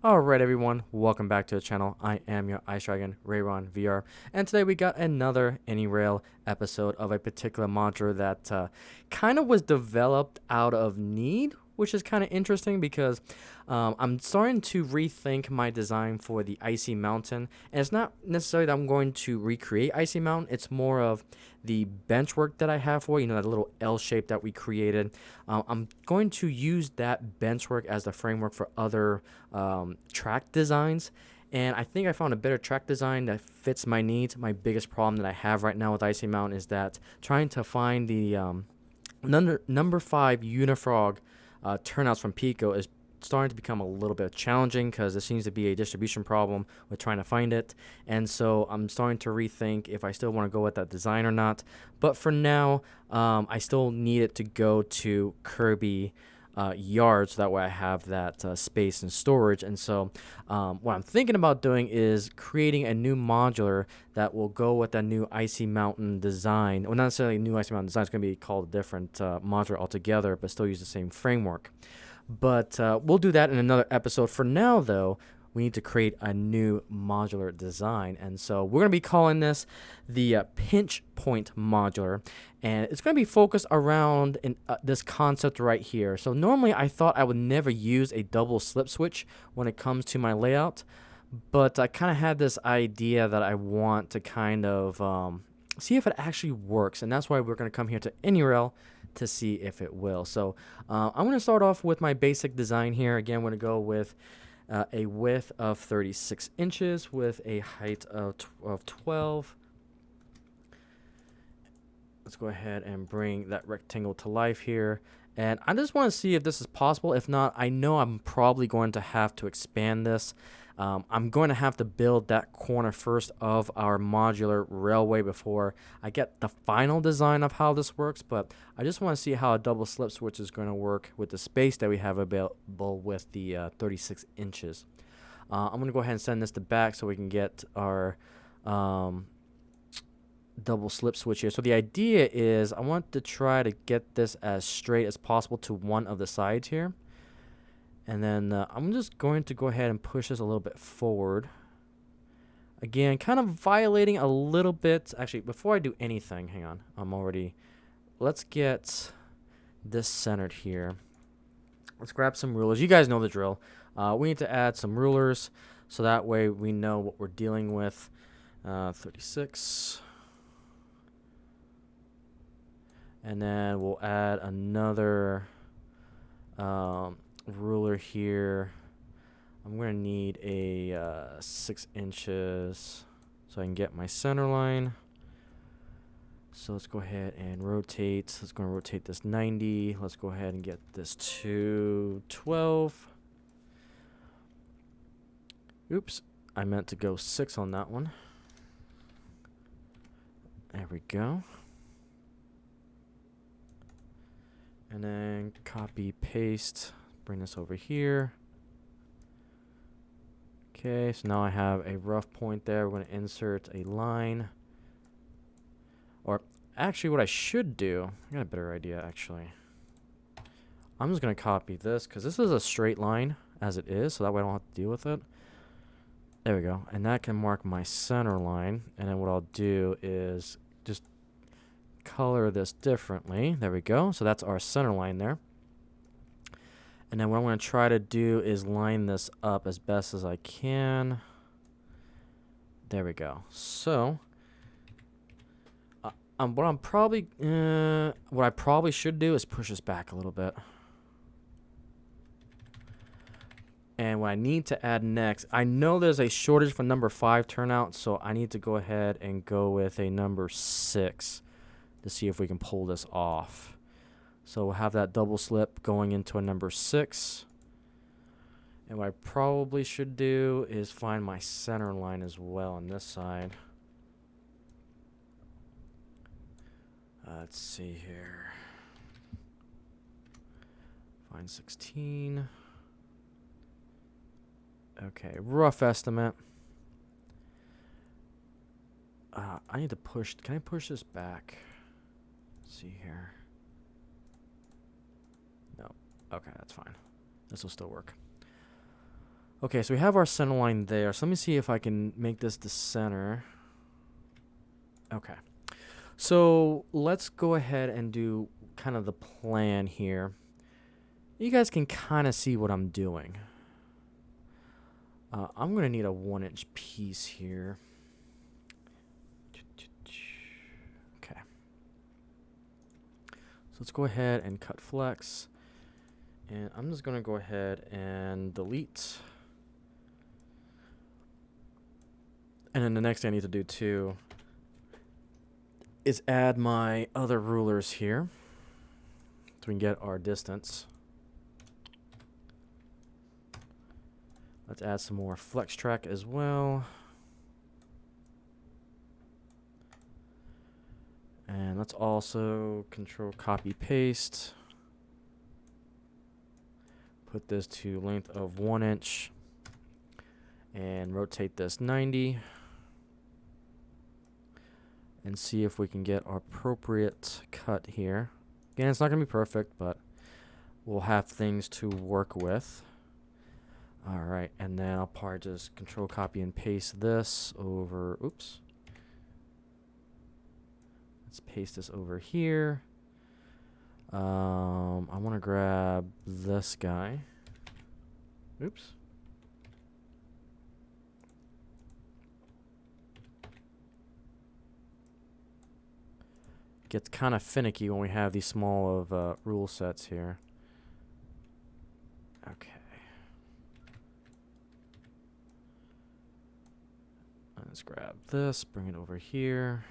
Alright everyone, welcome back to the channel. I am your Ice Dragon, Rayron VR, and today we got another Anyrail episode of a particular modular that kind of was developed out of need, which is kind of interesting because I'm starting to rethink my design for the Icy Mountain, and it's not necessarily that I'm going to recreate Icy Mountain, it's more of the bench work that I have for, that little L shape that we created. I'm going to use that bench work as the framework for other track designs, and I think I found a better track design that fits my needs. My biggest problem that I have right now with Icy Mountain is that trying to find the number 5 Unifrog turnouts from Pico is starting to become a little bit challenging because there seems to be a distribution problem with trying to find it, and so I'm starting to rethink if I still want to go with that design or not. But for now, I still need it to go to Kirby yard, so that way I have that space and storage. And so what I'm thinking about doing is creating a new modular that will go with that new Icy Mountain design. Well, not necessarily a new Icy Mountain design, it's going to be called a different modular altogether, but still use the same framework. But we'll do that in another episode. For now, though, we need to create a new modular design. And so we're going to be calling this the pinch point modular. And it's going to be focused around this concept right here. So normally I thought I would never use a double slip switch when it comes to my layout. But I kind of had this idea that I want to kind of see if it actually works. And that's why we're going to come here to Anyrail to see if it will. So I'm going to start off with my basic design here. Again, we're going to go with a width of 36 inches with a height of 12. Let's go ahead and bring that rectangle to life here. And I just want to see if this is possible. If not, I know I'm probably going to have to expand this. I'm going to have to build that corner first of our modular railway before I get the final design of how this works. But I just want to see how a double slip switch is going to work with the space that we have available with the 36 inches. I'm going to go ahead and send this to back so we can get our double slip switch here. So the idea is I want to try to get this as straight as possible to one of the sides here. And then I'm just going to go ahead and push this a little bit forward. Again, kind of violating a little bit. Actually, before I do anything, hang on. Let's get this centered here. Let's grab some rulers. You guys know the drill. We need to add some rulers so that way we know what we're dealing with. 36. And then we'll add another ruler here. I'm going to need a 6 inches so I can get my center line. So let's go ahead and rotate. Let's go and rotate this 90. Let's go ahead and get this to 12. Oops, I meant to go 6 on that one. There we go. And then copy, paste. Bring this over here. Okay, so now I have a rough point there. We're going to insert a line. Or actually what I should do, I got a better idea actually. I'm just going to copy this because this is a straight line as it is, so that way I don't have to deal with it. There we go. And that can mark my center line. And then what I'll do is just color this differently. There we go. So that's our center line there. And then what I'm going to try to do is line this up as best as I can. There we go. So, what I probably should do is push this back a little bit. And what I need to add next, I know there's a shortage for number 5 turnout, so I need to go ahead and go with a number 6 to see if we can pull this off. So we'll have that double slip going into a number 6. And what I probably should do is find my center line as well on this side. Let's see here. Find 16. Okay, rough estimate. I need to push. Can I push this back? Let's see here. No. Okay, that's fine. This will still work. Okay, so we have our center line there. So let me see if I can make this the center. Okay. So let's go ahead and do kind of the plan here. You guys can kind of see what I'm doing. I'm going to need a 1-inch piece here. Okay. So let's go ahead and cut flex. And I'm just going to go ahead and delete. And then the next thing I need to do too is add my other rulers here so we can get our distance. Let's add some more flex track as well. And let's also control copy paste. Put this to length of 1 inch and rotate this 90 and see if we can get our appropriate cut here. Again, it's not going to be perfect, but we'll have things to work with. All right, and then I'll probably just control copy and paste this over, oops. Let's paste this over here. I want to grab this guy. Oops. Gets kind of finicky when we have these small of rule sets here. Okay. Let's grab this, bring it over here.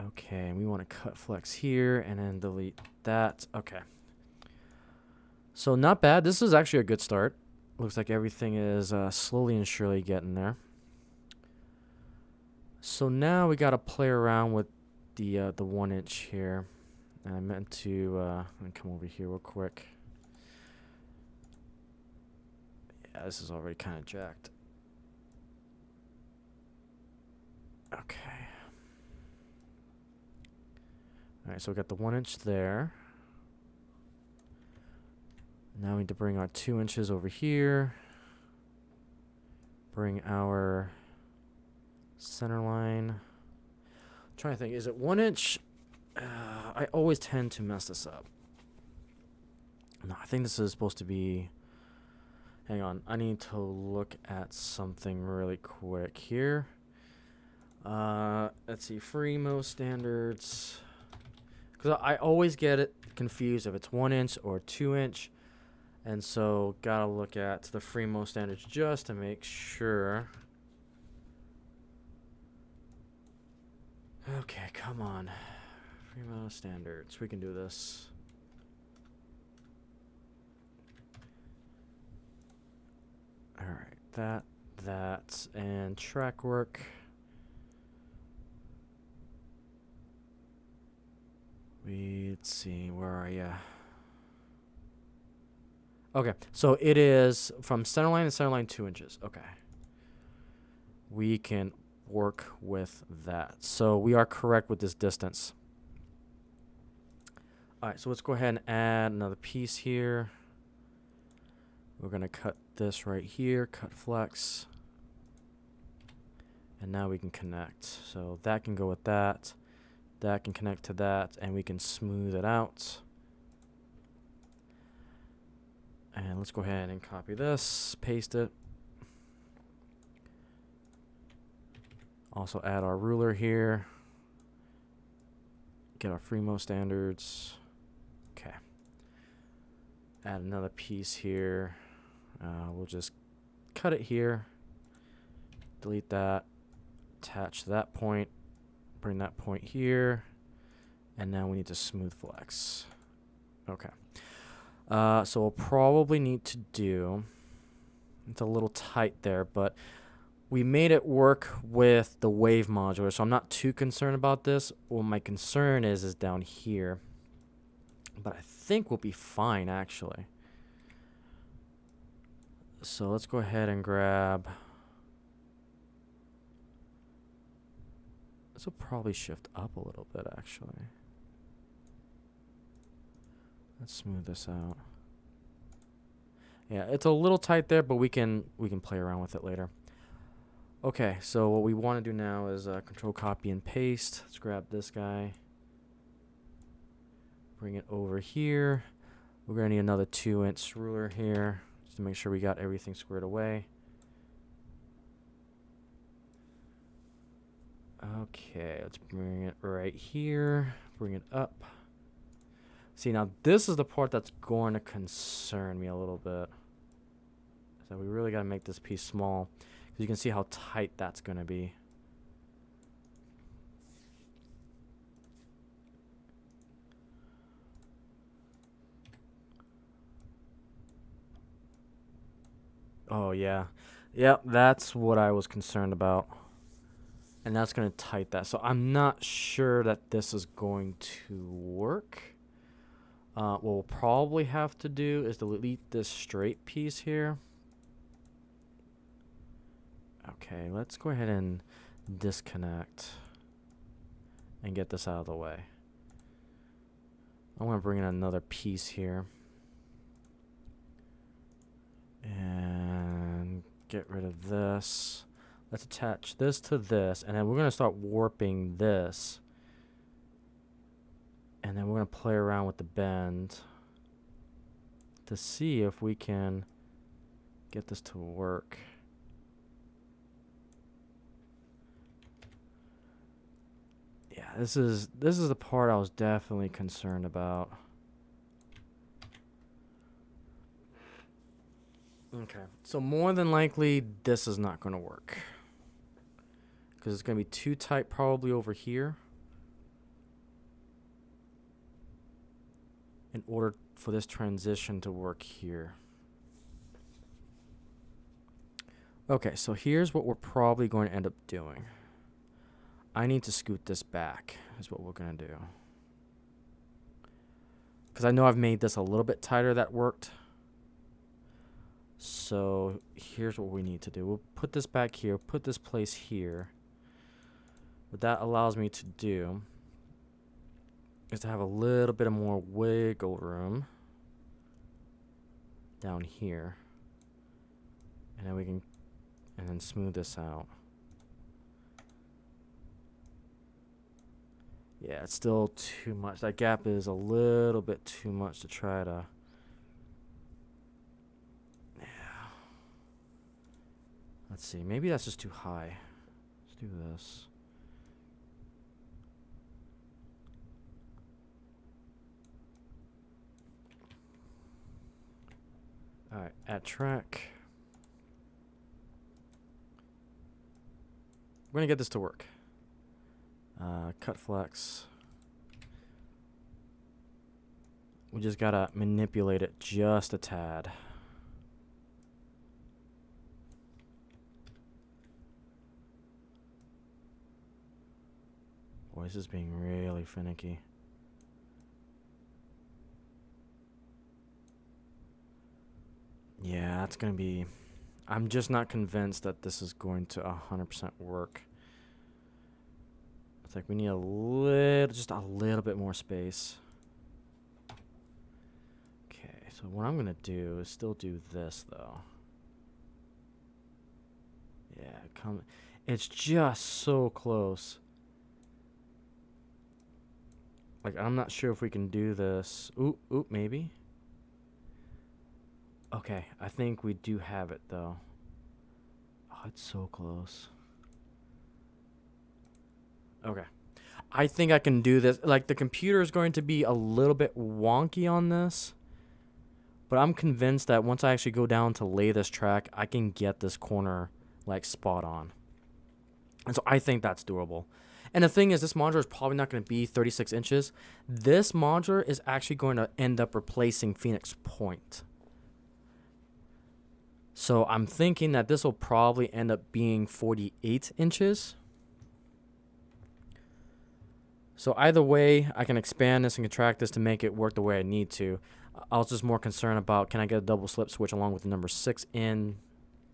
Okay, and we want to cut flex here and then delete that. Okay. So not bad. This is actually a good start. Looks like everything is slowly and surely getting there. So now we got to play around with the 1 inch here. And I meant to let me come over here real quick. Yeah, this is already kind of jacked. Okay. All right, so we got the 1 inch there. Now we need to bring our 2 inches over here. Bring our center line. I'm trying to think, is it 1 inch? I always tend to mess this up. No, I think this is supposed to be, hang on, I need to look at something really quick here. Let's see, FREEMO standards. Because I always get it confused if it's 1 inch or 2 inch. And so gotta look at the FREEMO standards just to make sure. Okay, come on. FREEMO standards, we can do this. Alright, that, and track work. Let's see, where are you? Okay, so it is from center line to center line 2 inches. Okay. We can work with that. So we are correct with this distance. All right, so let's go ahead and add another piece here. We're going to cut this right here, cut flex. And now we can connect. So that can go with that. That can connect to that, and we can smooth it out. And let's go ahead and copy this, paste it. Also add our ruler here. Get our FREEMO standards. Okay. Add another piece here. We'll just cut it here. Delete that. Attach that point. Bring that point here. And now we need to smooth flex. Okay. So we'll probably need to do, it's a little tight there, but we made it work with the wave modular, so I'm not too concerned about this. What my concern is down here. But I think we'll be fine, actually. So let's go ahead and grab, this will probably shift up a little bit, actually. Let's smooth this out. Yeah, it's a little tight there, but we can play around with it later. Okay, so what we want to do now is control copy and paste. Let's grab this guy. Bring it over here. We're going to need another 2-inch ruler here just to make sure we got everything squared away. Okay, let's bring it right here. Bring it up. See, now this is the part that's going to concern me a little bit. So we really got to make this piece small, because you can see how tight that's going to be. Oh, yeah. Yep, that's what I was concerned about. And that's going to tight that. So I'm not sure that this is going to work. What we'll probably have to do is delete this straight piece here. Okay, let's go ahead and disconnect and get this out of the way. I want to bring in another piece here and get rid of this. Let's attach this to this, and then we're going to start warping this. And then we're going to play around with the bend to see if we can get this to work. Yeah, this is the part I was definitely concerned about. Okay, so more than likely this is not going to work, because it's going to be too tight probably over here in order for this transition to work here. Okay, so here's what we're probably going to end up doing. I need to scoot this back is what we're going to do, because I know I've made this a little bit tighter. That worked. So here's what we need to do. We'll put this back here, put this place here. What that allows me to do is to have a little bit of more wiggle room down here. And then we can, and then smooth this out. Yeah, it's still too much. That gap is a little bit too much to try to. Yeah. Let's see. Maybe that's just too high. Let's do this. All right, at track. We're going to get this to work. Cut flex. We just got to manipulate it just a tad. Boy, this is being really finicky. Yeah, that's going to be... I'm just not convinced that this is going to 100% work. It's like we need a little, just a little bit more space. Okay, so what I'm going to do is still do this, though. Yeah, it's just so close. Like, I'm not sure if we can do this. Oop, maybe. Okay, I think we do have it, though. Oh, it's so close. Okay. I think I can do this. Like, the computer is going to be a little bit wonky on this, but I'm convinced that once I actually go down to lay this track, I can get this corner, like, spot on. And so I think that's doable. And the thing is, this modular is probably not going to be 36 inches. This modular is actually going to end up replacing Phoenix Point. So I'm thinking that this will probably end up being 48 inches. So either way, I can expand this and contract this to make it work the way I need to. I was just more concerned about, can I get a double slip switch along with the number 6 in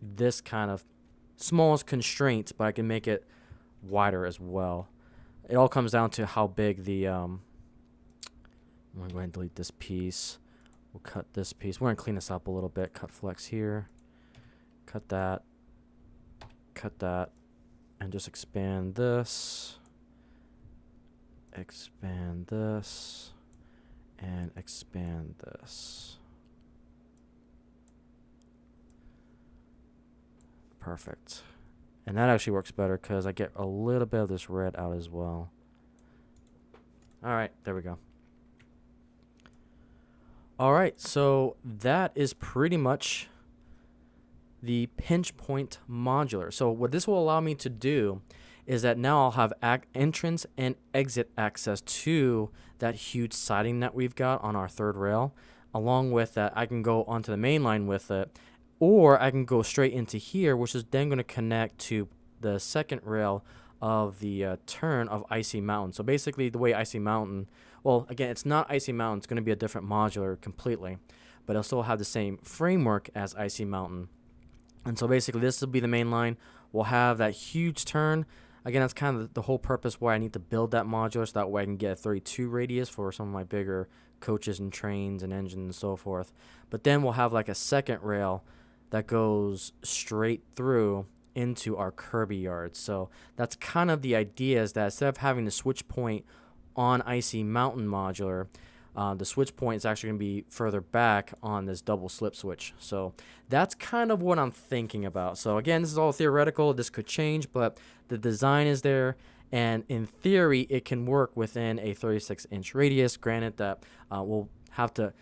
this kind of smallest constraint, but I can make it wider as well. It all comes down to how big the... I'm going to go ahead and delete this piece. We'll cut this piece. We're going to clean this up a little bit. Cut flex here. Cut that. Cut that. And just expand this. Expand this. And expand this. Perfect. And that actually works better because I get a little bit of this red out as well. Alright, there we go. Alright, so that is pretty much the pinch point modular. So what this will allow me to do is that now I'll have entrance and exit access to that huge siding that we've got on our third rail. Along with that, I can go onto the main line with it, or I can go straight into here, which is then going to connect to the second rail of the turn of Icey Mountain. So basically the way Icey Mountain, well, again, it's not Icey Mountain. It's going to be a different modular completely, but it'll still have the same framework as Icey Mountain. And so basically this will be the main line. We'll have that huge turn. Again, that's kind of the whole purpose why I need to build that modular, so that way I can get a 32 radius for some of my bigger coaches and trains and engines and so forth. But then we'll have like a second rail that goes straight through into our Kirby yard. So that's kind of the idea, is that instead of having the switch point on Icey Mountain modular, the switch point is actually going to be further back on this double slip switch. So that's kind of what I'm thinking about. So again, this is all theoretical. This could change, but the design is there. And in theory, it can work within a 36-inch radius. Granted that we'll have to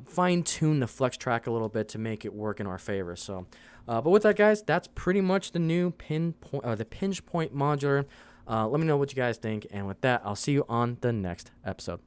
fine-tune the flex track a little bit to make it work in our favor. So, but with that, guys, that's pretty much the new the pinch point modular. Let me know what you guys think. And with that, I'll see you on the next episode.